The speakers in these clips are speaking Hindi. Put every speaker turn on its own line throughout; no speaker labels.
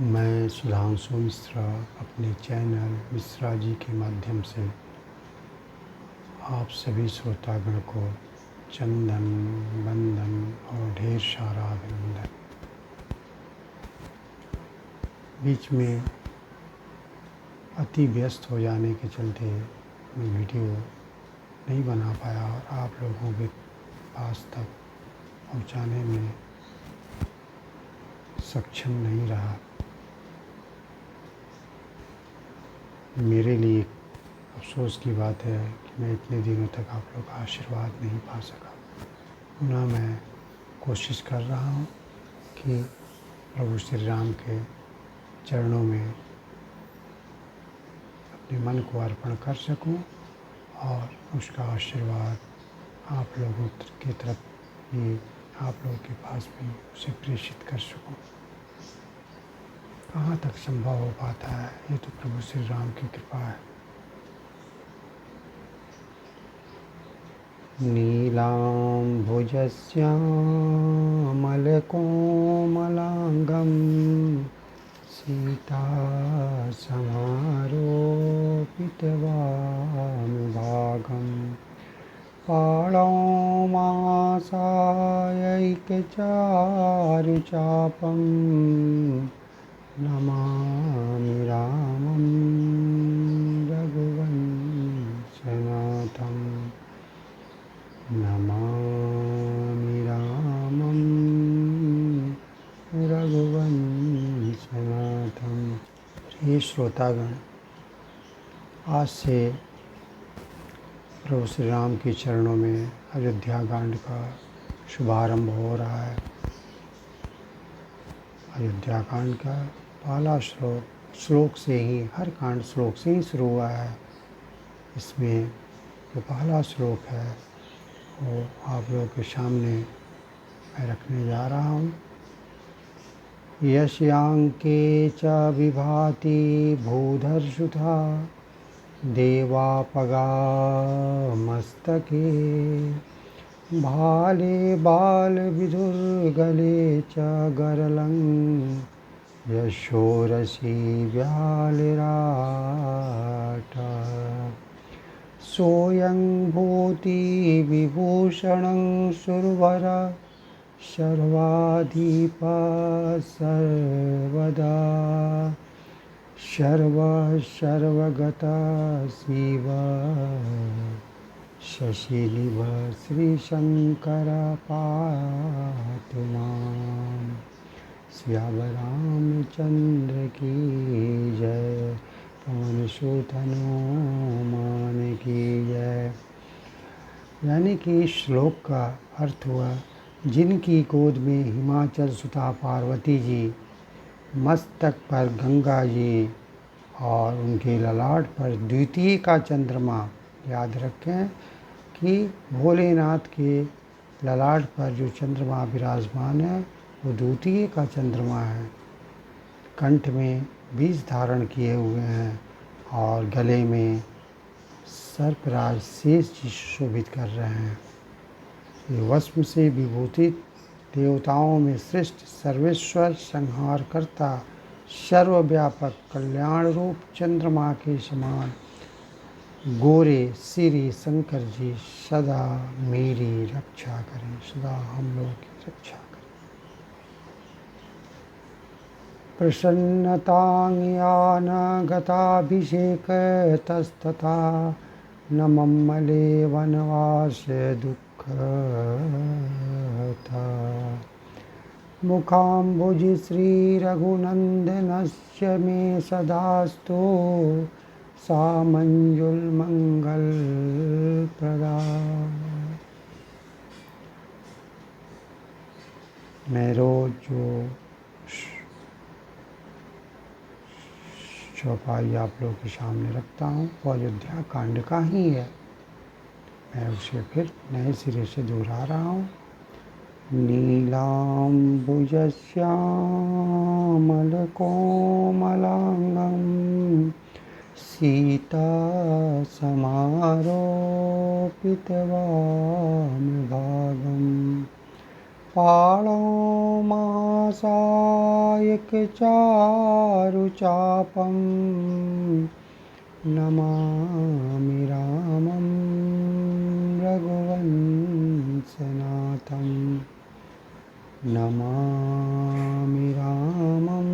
मैं सुधांशु मिश्रा अपने चैनल मिश्रा जी के माध्यम से आप सभी श्रोतागण को चंदन वंदन और ढेर सारा अभिनंदन। बीच में अति व्यस्त हो जाने के चलते मैं वीडियो नहीं बना पाया और आप लोगों के पास तक पहुंचाने में सक्षम नहीं रहा। मेरे लिए अफसोस की बात है कि मैं इतने दिनों तक आप लोग का आशीर्वाद नहीं पा सका। पुनः मैं कोशिश कर रहा हूँ कि प्रभु श्री राम के चरणों में अपने मन को अर्पण कर सकूं और उसका आशीर्वाद आप लोगों की तरफ भी, आप लोगों के पास भी उसे प्रेषित कर सकूं। कहाँ तक संभव हो पाता है, ये तो प्रभु श्री राम की कृपा है। नीलाम्भुजस्यामलकोमलाङ्गं सीतासमारोपितवामभागं पाणौमासायैकचारुचापं नमामि रामं रघुवंशनाथम्। नमामि रामं रघुवंशनाथं। प्रिय श्रोतागण, आज से प्रभु श्री राम के चरणों में अयोध्या कांड का शुभारंभ हो रहा है। अयोध्या कांड का पहला श्लोक से ही, हर कांड श्लोक से ही शुरू हुआ है। इसमें जो पहला श्लोक है वो आप लोगों के सामने मैं रखने जा रहा हूँ। यस्यांके च विभाति भूधर्षुधा देवापगा मस्तके भाले बालविधुर्गले च गरलं यशोरसि व्यालिराट सोऽयं भूति विभूषणं सुरवर सर्वाधिप सर्वदा सर्वगता शिव शशिलिव श्रीशंकर पातु मां। श्याम रामचंद्र की जय, पवन सुत हनुमान की जय। यानी कि इस श्लोक का अर्थ हुआ, जिनकी गोद में हिमाचल सुता पार्वती जी, मस्तक पर गंगा जी और उनके ललाट पर द्वितीय का चंद्रमा। याद रखें कि भोलेनाथ के ललाट पर जो चंद्रमा विराजमान है वो द्वितीय का चंद्रमा है। कंठ में बीज धारण किए हुए हैं और गले में सर्पराज शेष जी शोभित कर रहे हैं। ये वस्त्र से विभूषित देवताओं में श्रेष्ठ सर्वेश्वर संहार करता सर्वव्यापक कल्याण रूप चंद्रमा के समान गोरे श्री शंकर जी सदा मेरी रक्षा करें, सदा हम लोगों की रक्षा करें। प्रसन्नतां गताभिषेकतस्तथा न मम्मले वनवास दुःख था। मुखाम्बुज श्री रघुनंदनस्य मे सदास्तु सा मंजुलमंगल प्रदा। मैं रोज जो चौपाई आप लोगों के सामने रखता हूँ वो अयोध्या कांड का ही है। मैं उसे फिर नए सिरे से दोहरा रहा हूँ। नीलाम्बुजश्यामलकोमलाङ्गं सीतासमारोपितवामभागं पाणौ महासायक चारुचापं नमामि रामं रघुवंशनाथं नमामि रामं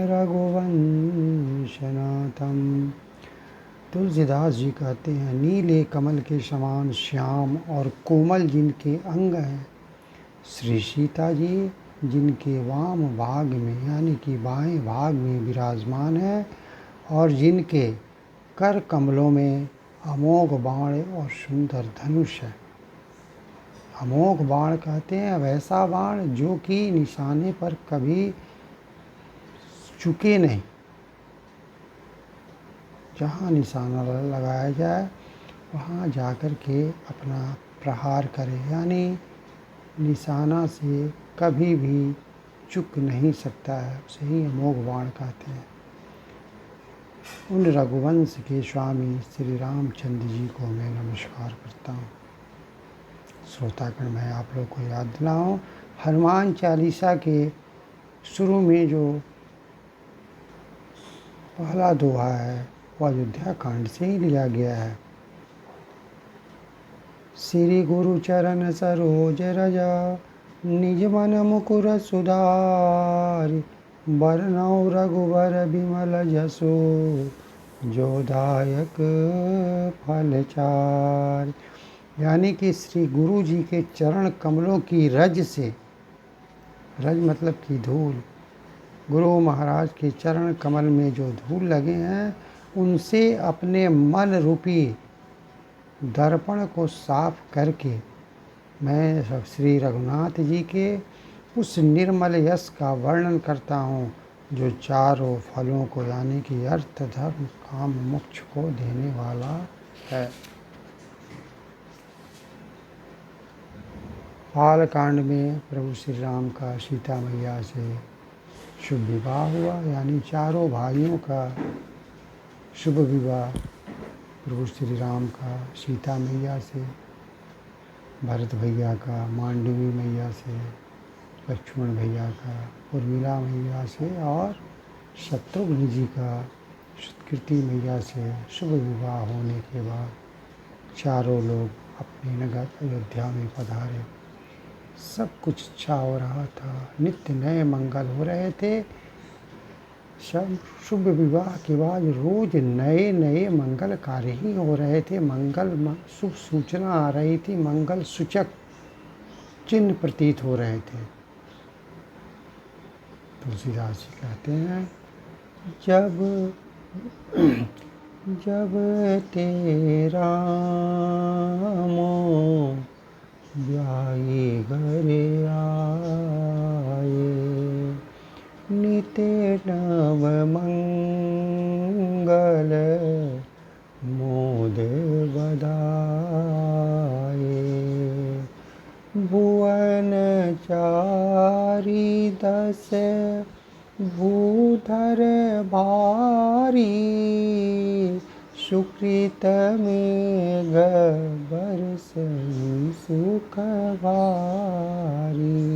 रघुवंशनाथम। तुलसीदास जी कहते हैं, नीले कमल के समान श्याम और कोमल जिनके अंग हैं, श्री सीता जी जिनके वाम भाग में यानी कि बाएं भाग में विराजमान है और जिनके कर कमलों में अमोघ बाण और सुंदर धनुष है। अमोघ बाण कहते हैं वैसा बाण जो कि निशाने पर कभी चुके नहीं, जहाँ निशाना लगाया जाए वहाँ जाकर के अपना प्रहार करे, यानी निशाना से कभी भी चूक नहीं सकता है, उसे ही अमोघ बाण कहते हैं। उन रघुवंश के स्वामी श्री रामचंद्र जी को मैं नमस्कार करता हूँ। श्रोतागण, मैं आप लोग को याद दिलाऊं, हनुमान चालीसा के शुरू में जो पहला दोहा है वो अयोध्या कांड से ही लिया गया है। श्री गुरु चरण सरोज रज निज मन मुकुर सुधारि, बरनउँ रघुबर बिमल जसु जो दायक फल चारि। यानी कि श्री गुरु जी के चरण कमलों की रज से, रज मतलब कि धूल, गुरु महाराज के चरण कमल में जो धूल लगे हैं उनसे अपने मन रूपी दर्पण को साफ करके मैं श्री रघुनाथ जी के उस निर्मल यश का वर्णन करता हूँ जो चारों फलों को यानी कि अर्थ धर्म काम मोक्ष को देने वाला है। बाल कांड में प्रभु श्री राम का सीता मैया से शुभ विवाह हुआ, यानी चारों भाइयों का शुभ विवाह प्रभु श्री राम का सीता मैया से, भरत भैया का मांडवी मैया से, लक्ष्मण भैया का उर्मिला मैया से और शत्रुघ्न जी का सुकृति मैया से शुभ विवाह होने के बाद चारों लोग अपने नगर अयोध्या में पधारे। सब कुछ अच्छा हो रहा था, नित्य नए मंगल हो रहे थे। सब शुभ विवाह के बाद रोज नए नए मंगल कार्य ही हो रहे थे। शुभ सूचना आ रही थी, मंगल सूचक चिन्ह प्रतीत हो रहे थे। तुलसीदास जी कहते हैं, जब तेरा ब्याई घरे आए, नित नव मंगल मोद बधाए, भुवन चारि दस भूधर भारी, सुकृत मेघ बरसई सुख भारी,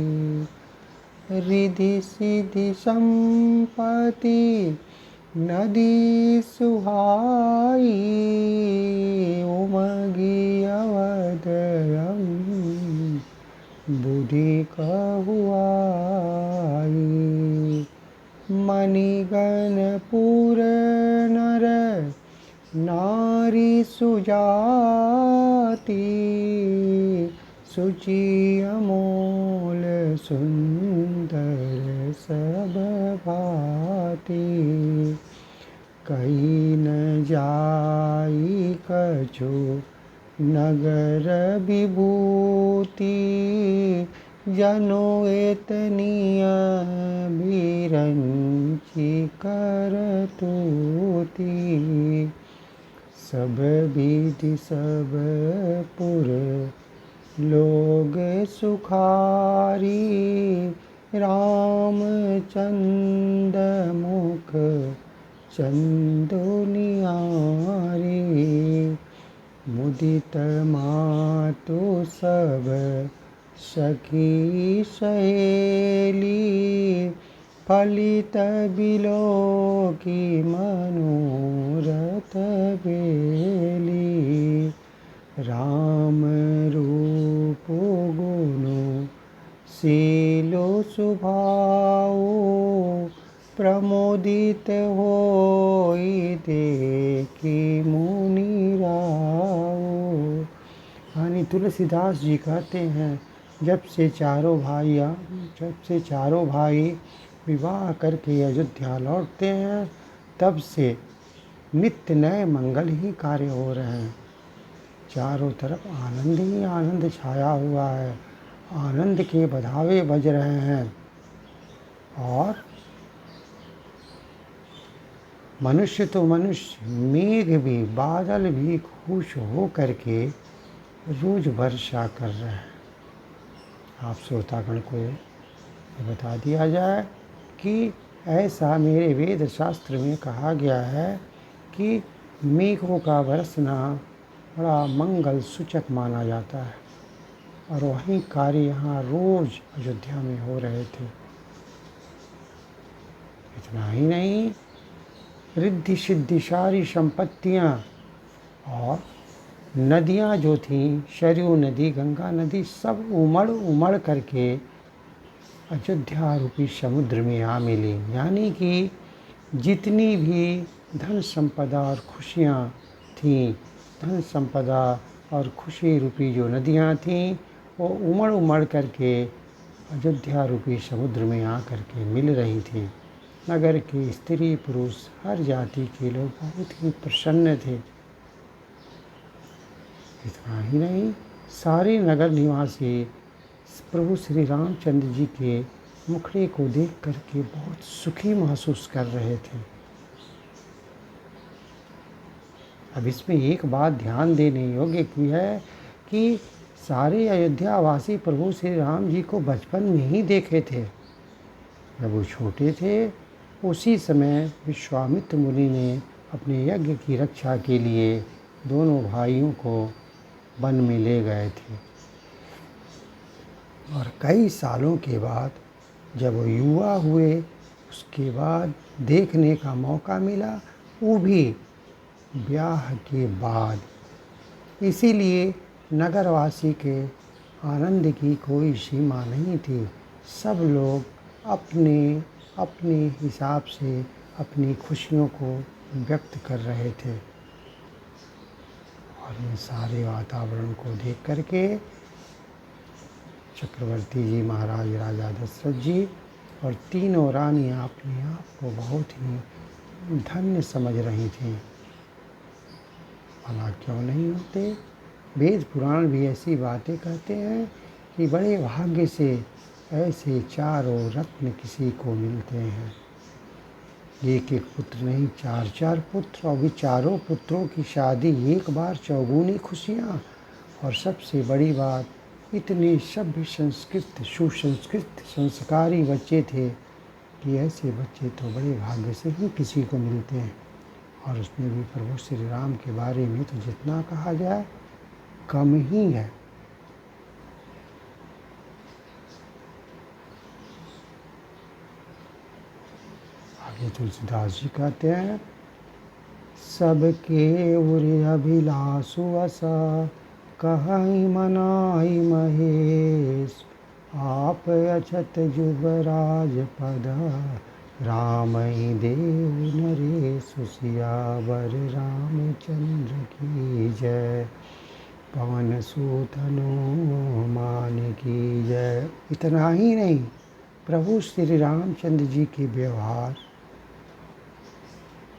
रिधि सिद्धि संपत्ति नदी सुहाई, उमगी अवधयम बुद्धि कहुआई, मणिगण पुर नर नारी सुजाति, सुचि अमोल सुंदर सब भांति, कहीं न जाई कछु नगर विभूति, जनो एतनिय बिरंची करतूती, सब विधि सब पुर लोग सुखारी, रामचंद्र मुख चंदो निहारी, मुदित मातु सब सखी सहेली फलित बिलो की मनोरथ बेली। राम रूप गुनु शीलो स्वभाव प्रमोदित होई देखी मुनि राव। यानी तुलसीदास जी कहते हैं, जब से चारों भाई विवाह करके अयोध्या लौटते हैं, तब से नित्य नए मंगल ही कार्य हो रहे हैं। चारों तरफ आनंद ही आनंद छाया हुआ है, आनंद के बधावे बज रहे हैं। और मनुष्य तो मनुष्य, मेघ भी, बादल भी खुश हो करके रोज वर्षा कर रहे हैं। आप श्रोतागण को बता दिया जाए कि ऐसा मेरे वेद शास्त्र में कहा गया है कि मेघों का बरसना बड़ा मंगल सूचक माना जाता है। और वही कार्य यहाँ रोज अयोध्या में हो रहे थे। इतना ही नहीं, रिद्धि सिद्धि सारी संपत्तियाँ और नदियाँ जो थीं, सरयू नदी, गंगा नदी, सब उमड़ करके अयोध्या रूपी समुद्र में आ मिली। यानी कि जितनी भी धन संपदा और खुशियाँ थीं, धन संपदा और खुशी रूपी जो नदियाँ थीं, वो उमड़ करके अयोध्या रूपी समुद्र में आ करके मिल रही थी। नगर के स्त्री पुरुष हर जाति के लोग बहुत ही प्रसन्न थे। इतना ही नहीं, सारे नगर निवासी प्रभु श्री रामचंद्र जी के मुखड़े को देख करके बहुत सुखी महसूस कर रहे थे। अब इसमें एक बात ध्यान देने योग्य की है कि सारे अयोध्यावासी प्रभु श्री राम जी को बचपन में ही देखे थे। जब वो छोटे थे, उसी समय विश्वामित्र मुनि ने अपने यज्ञ की रक्षा के लिए दोनों भाइयों को वन में ले गए थे। और कई सालों के बाद जब वो युवा हुए, उसके बाद देखने का मौका मिला, वो भी ब्याह के बाद। इसीलिए नगरवासी के आनंद की कोई सीमा नहीं थी। सब लोग अपने अपने हिसाब से अपनी खुशियों को व्यक्त कर रहे थे। और इन सारे वातावरण को देख करके चक्रवर्ती जी महाराज राजा दशरथ जी और तीनों रानियाँ अपने आप को बहुत ही धन्य समझ रही थीं। भला क्यों नहीं होते? वेद पुराण भी ऐसी बातें कहते हैं कि बड़े भाग्य से ऐसे चारों रत्न किसी को मिलते हैं। एक एक पुत्र नहीं, चार चार पुत्र, और भी चारों पुत्रों की शादी एक बार, चौगुनी खुशियाँ। और सबसे बड़ी बात, इतने सभ्य संस्कृत सुसंस्कृत संस्कारी बच्चे थे कि ऐसे बच्चे तो बड़े भाग्य से ही किसी को मिलते हैं। और उसमें भी प्रभु श्री राम के बारे में तो जितना कहा जाए कम ही है। आगे तुलसीदास जी कहते हैं, सबके उर अभिलाषु असा कहीं मनाई महेश। आप अछत जुबराज पद रामई देव नरेश। सियावर रामचंद्र की जय, पवन सुत हनुमान की जय। इतना ही नहीं, प्रभु श्री रामचंद्र जी के व्यवहार,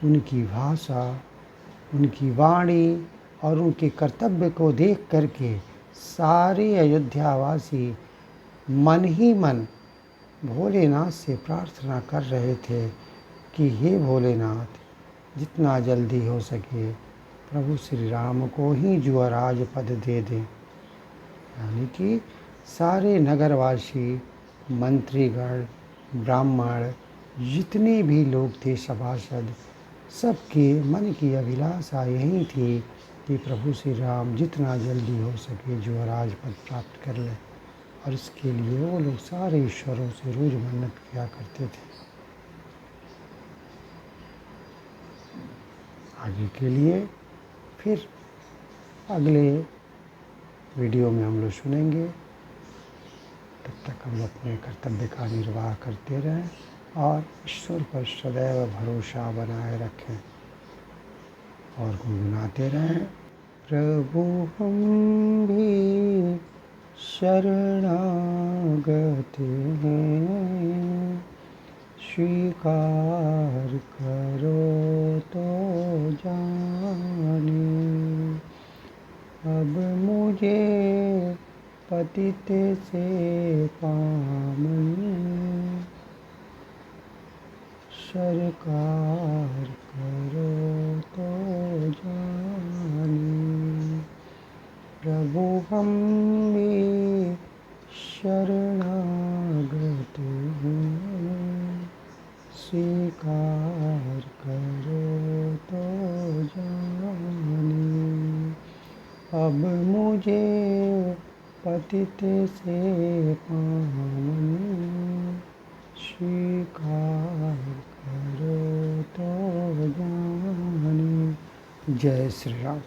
उनकी भाषा, उनकी वाणी और उनके कर्तव्य को देख करके सारे अयोध्यावासी मन ही मन भोलेनाथ से प्रार्थना कर रहे थे कि हे भोलेनाथ, जितना जल्दी हो सके प्रभु श्री राम को ही युवराज पद दे दें। यानी कि सारे नगरवासी, मंत्रीगण, ब्राह्मण, जितने भी लोग थे सभासद, सबके मन की अभिलाषा यही थी कि प्रभु श्री राम जितना जल्दी हो सके युवराज पद प्राप्त कर लें। और इसके लिए वो लोग सारे ईश्वरों से रोज मन्नत किया करते थे। आगे के लिए फिर अगले वीडियो में हम लोग सुनेंगे। तब तक हम अपने कर्तव्य का निर्वाह करते रहें और ईश्वर पर सदैव भरोसा बनाए रखें और गुनगुनाते रहें, प्रभु हम भी शरणागत हैं, स्वीकार करो तो जाने, अब मुझे पतित से पावन सरकार करो तो जाने, प्रभु हम भी शरणागत हैं, स्वीकार करो तो जाने, अब मुझे पतित से पावन स्वीकार करो तो जाने। जय श्री राम।